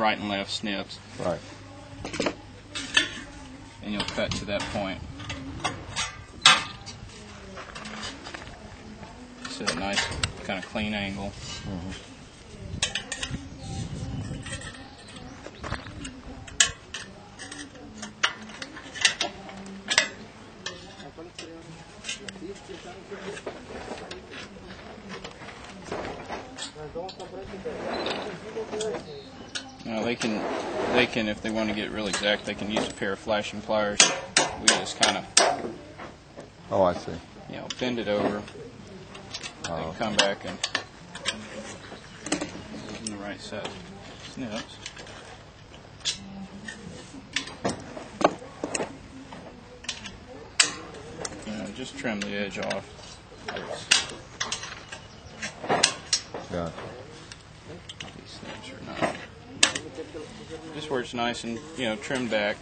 right and left snips. Right. And you'll cut to that point. So a nice kind of clean angle. Now they can if they want to get real exact, they can use a pair of flashing pliers. We just kind of, Oh, I see. Bend it over. And come back and in the right size snips. Just trim the edge off. Yeah. These snips are not. Just where it's nice and trimmed back.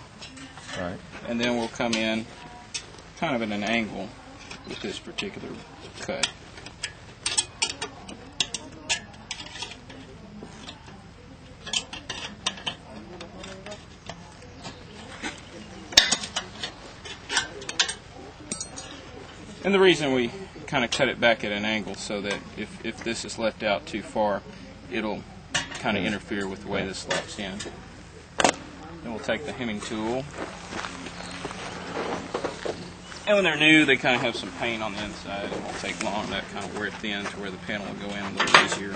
Right. And then we'll come in kind of at an angle with this particular cut. And the reason we kind of cut it back at an angle so that if this is left out too far, it'll kind of interfere with the way this locks in. Then we'll take the hemming tool. And when they're new, they kind of have some paint on the inside. It won't take long to kind of wear it thin to where the panel will go in a little easier.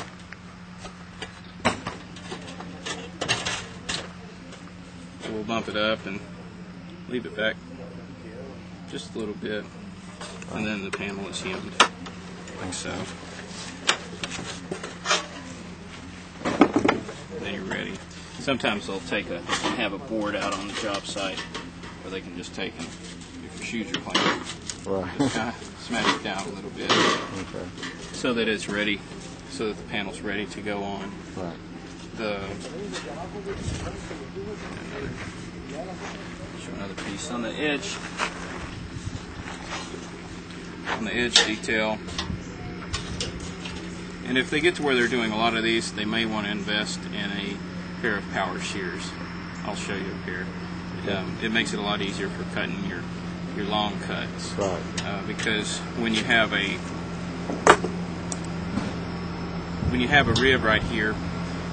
So we'll bump it up and leave it back just a little bit. And then the panel is hemmed, like so. Then you're ready. Sometimes they'll have a board out on the job site where they can just take and, if your shoes are clean, Right. just kind of smash it down a little bit, so that it's ready, so that the panel's ready to go on. Right. Show another piece on the edge. On the edge detail, and if they get to where they're doing a lot of these, they may want to invest in a pair of power shears. I'll show you a pair. It makes it a lot easier for cutting your long cuts, Right. because when you have a rib right here,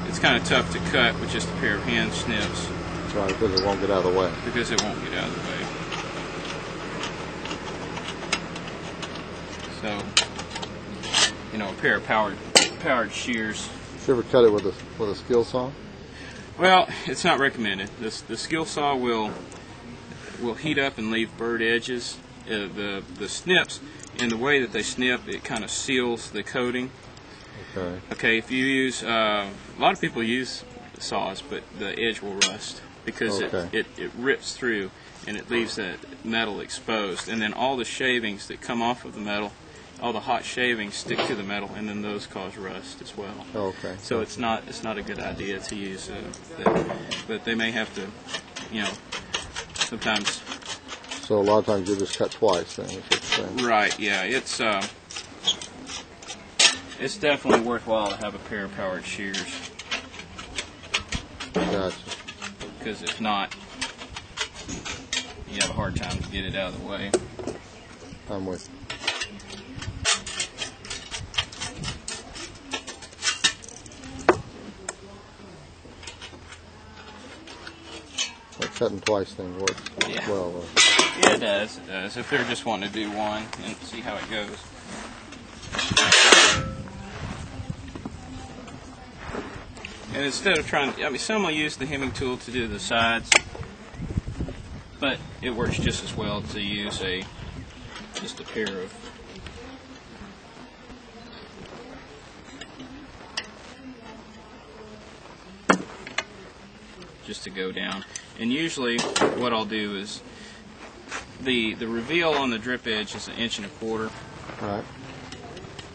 it's kind of tough to cut with just a pair of hand snips. Right, because it won't get out of the way. Because it won't get out of the way. So, a pair of powered shears. Did you ever cut it with a skill saw? Well, it's not recommended. The skill saw will heat up and leave burred edges. The snips, and the way that they snip, it kind of seals the coating. Okay. Okay, if you use, a lot of people use saws, but the edge will rust because it rips through and it leaves that metal exposed, and then all the shavings that come off of the metal, all the hot shavings stick to the metal, and then those cause rust as well. Okay. So it's not a good idea to use that, but they may have to, sometimes. So a lot of times you just cut twice, then. Is what you're saying. Right. Yeah. It's definitely worthwhile to have a pair of powered shears. Gotcha. Because if not, you have a hard time to get it out of the way. I'm with you. That cutting twice thing works well. Yeah, it does. It does. If they're just wanting to do one and see how it goes. And instead of some will use the hemming tool to do the sides, but it works just as well to use just a pair of just to go down. And usually what I'll do is the reveal on the drip edge is 1.25 inches. Right.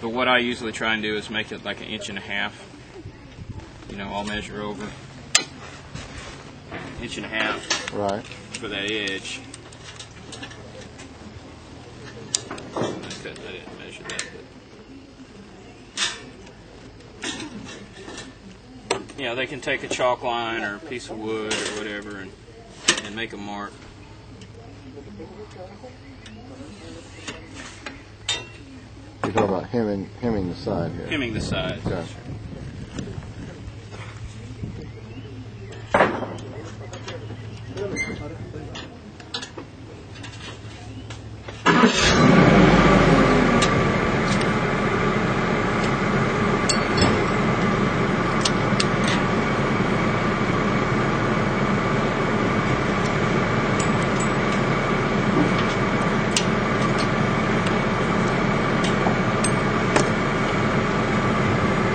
But what I usually try and do is make it like 1.5 inches. I'll measure over 1.5 inches Right. for that edge. I didn't measure that. But you know, they can take a chalk line or a piece of wood or whatever and make a mark. You're talking about hemming the side here. Hemming the sides. Gotcha.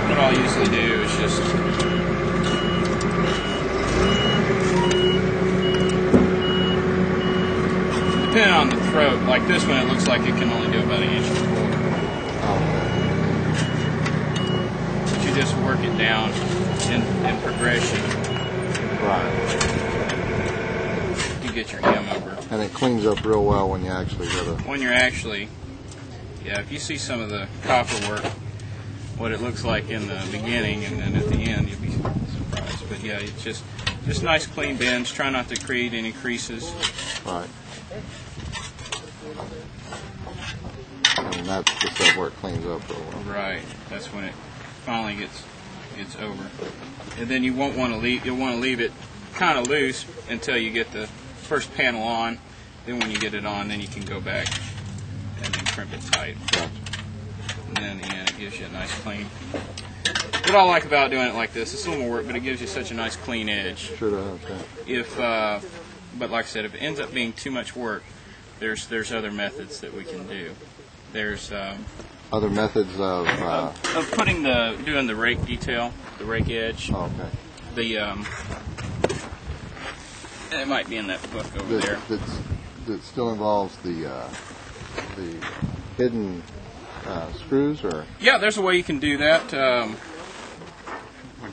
What I'll usually do is just depending on the throat, like this one, it looks like it can only do about 1.25 inches. But you just work it down in progression. Right. You get your hem over. And it cleans up real well when you actually go to... When you're actually, yeah, if you see some of the copper work, what it looks like in the beginning and then at the end, you'll be surprised. But yeah, it's just nice clean bends. Try not to create any creases. Right. And that's just where it cleans up real well. Right. That's when it finally gets over. And then you won't want to leave. You'll want to leave it kind of loose until you get the first panel on. Then when you get it on, then you can go back and then crimp it tight. Gotcha. And then in the end, it gives you a nice clean. What I like about doing it like this, it's a little more work, but it gives you such a nice clean edge. Sure does. Yeah. But like I said, if it ends up being too much work, there's other methods that we can do. There's other methods of doing the rake detail, the rake edge. Oh, okay. It might be in that book over there. That still involves the hidden screws, or? Yeah, there's a way you can do that. Where'd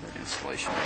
that installation go?